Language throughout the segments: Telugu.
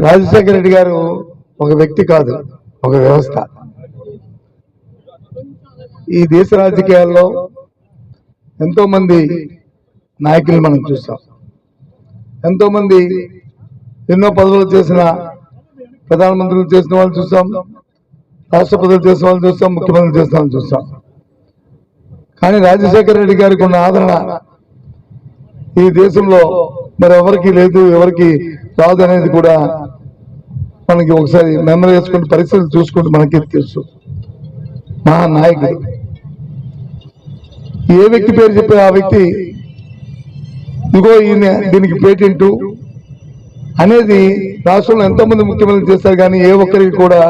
రాజశేఖర రెడ్డి గారు ఒక వ్యక్తి కాదు, ఒక వ్యవస్థ. ఈ దేశ రాజకీయాల్లో ఎంతో మంది నాయకులు మనం చూస్తాం. ఎంతో మంది ఎన్నో పదవులు చేసిన ప్రధానమంత్రులు చేసిన వాళ్ళు చూస్తాం, రాష్ట్రపతులు చేసిన వాళ్ళు చూస్తాం, ముఖ్యమంత్రులు చేసిన వాళ్ళు చూస్తాం. కానీ రాజశేఖర రెడ్డి గారికి ఉన్న ఆదరణ ఈ దేశంలో మరి ఎవరికి లేదు, ఎవరికి రాదు అనేది కూడా మనకి ఒకసారి మెమరీ చేసుకుంటూ పరిస్థితులు చూసుకుంటూ మనకి తెలుసు. మహా నాయకుడు ఏ వ్యక్తి పేరు చెప్పే ఆ వ్యక్తి ఇదిగో ఈయన దీనికి పేటెంట్ అనేది రాష్ట్రంలో ఎంతోమంది ముఖ్యమంత్రులు చేస్తారు, కానీ ఏ ఒక్కరికి కూడా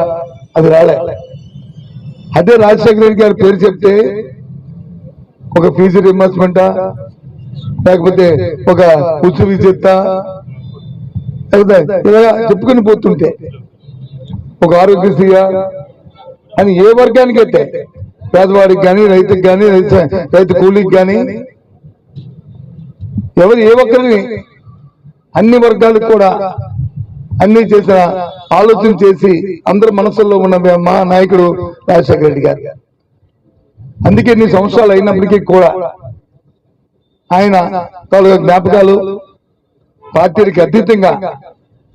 అది రాలే. అదే రాజశేఖర రెడ్డి గారి పేరు చెప్తే ఒక ఫీజు రింబర్స్మెంటా, లేకపోతే ఒక ఉచిత విద్యుత్త, ఇలా చెప్పుకుని పోతుంటే ఒక ఆరోగ్యశ్రీయా అని ఏ వర్గానికి అయితే, పేదవాడికి కానీ, రైతుకి కానీ, రైతు కూలీకి కానీ, ఎవరు ఏ ఒక్కరిని అన్ని వర్గాలకు కూడా అన్ని చేసిన ఆలోచన చేసి అందరి మనసుల్లో ఉన్న మా నాయకుడు రాజశేఖర రెడ్డి గారు. అందుకే ఇన్ని సంవత్సరాలు అయినప్పటికీ కూడా ఆయన తాలూకా జ్ఞాపకాలు పార్టీలకు అతీతంగా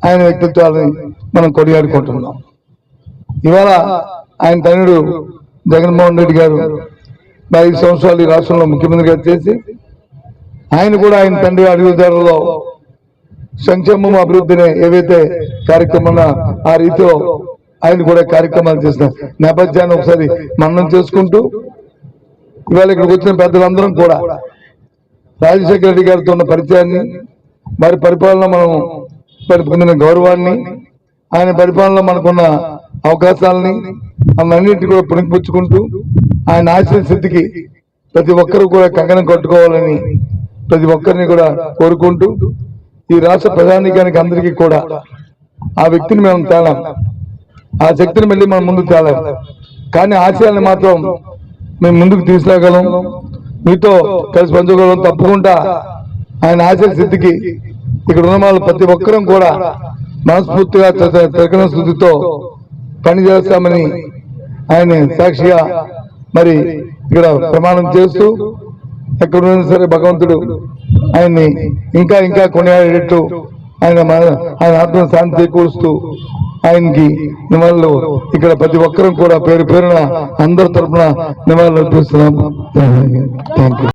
ఆయన వ్యక్తిత్వాలని మనం కొనియాడుకుంటున్నాం. ఇవాళ ఆయన తనయుడు జగన్మోహన్ రెడ్డి గారు 5 సంవత్సరాలు ఈ రాష్ట్రంలో ముఖ్యమంత్రిగా చేసి ఆయన కూడా ఆయన తండ్రి అడుగుదారులో సంక్షేమం అభివృద్ధిని ఏవైతే కార్యక్రమాలు ఆ రీతిలో ఆయన కూడా కార్యక్రమాలు చేసిన నేపథ్యాన్ని ఒకసారి మననం చేసుకుంటూ ఇవాళ ఇక్కడికి వచ్చిన పెద్దలందరం కూడా రాజశేఖర రెడ్డి గారితో ఉన్న పరిచయాన్ని, వారి పరిపాలన మనం పొందిన గౌరవాన్ని, ఆయన పరిపాలనలో మనకున్న అవకాశాలని అన్నింటినీ కూడా పుణికిపుచ్చుకుంటూ ఆయన ఆశయ సిద్ధికి ప్రతి ఒక్కరూ కూడా కంకణం కట్టుకోవాలని ప్రతి ఒక్కరిని కూడా కోరుకుంటూ ఈ రాష్ట్ర ప్రజానీకానికి అందరికీ కూడా ఆ వ్యక్తిని మేము తేలాం, ఆ శక్తిని మళ్ళీ మనం ముందుకు తేలాం. కానీ ఆశయాన్ని మాత్రం మేము ముందుకు తీసుకురాగలం, మీతో కలిసి పంచుకోవడం. తప్పకుండా ఆయన ఆశయ సిద్ధికి ఇక్కడ ఉన్న వాళ్ళు ప్రతి ఒక్కరం కూడా మనస్ఫూర్తిగా తిరగన శుద్ధితో పనిచేస్తామని ఆయన సాక్షిగా మరి ఇక్కడ ప్రమాణం చేస్తూ ఎక్కడున్నా సరే భగవంతుడు ఆయన్ని ఇంకా ఇంకా కొనియాడేటట్టు ఆయన ఆత్మ శాంతి చేకూరుస్తూ ఆయనకి నివాళులు ఇక్కడ ప్రతి ఒక్కరం కూడా పేరు పేరున అందరి తరఫున నివాళులు అర్పిస్తున్నాం. Thank you.